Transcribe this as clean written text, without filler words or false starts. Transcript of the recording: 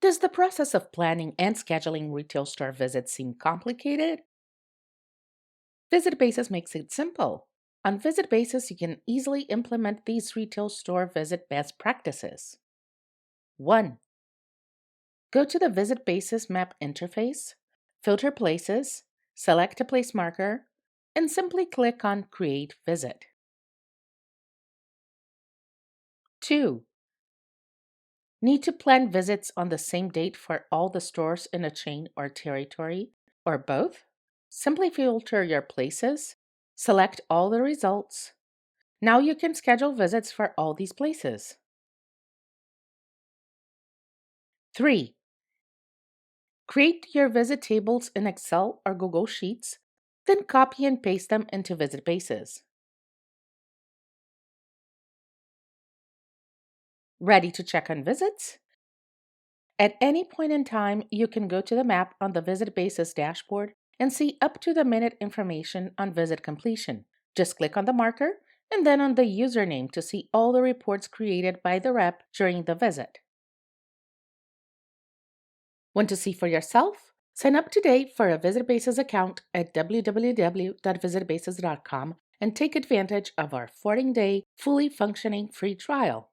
Does the process of planning and scheduling retail store visits seem complicated? VisitBasis makes it simple. On VisitBasis, you can easily implement these retail store visit best practices. 1. Go to the VisitBasis map interface, filter places, select a place marker, and simply click on Create Visit. 2. Need to plan visits on the same date for all the stores in a chain or territory, or both? Simply filter your places, select all the results. Now you can schedule visits for all these places. 3. Create your visit tables in Excel or Google Sheets, then copy and paste them into VisitBasis. Ready to check on visits? At any point in time, you can go to the map on the VisitBasis dashboard and see up-to-the-minute information on visit completion. Just click on the marker and then on the username to see all the reports created by the rep during the visit. Want to see for yourself? Sign up today for a VisitBasis account at www.visitbasis.com and take advantage of our 14-day, fully functioning free trial.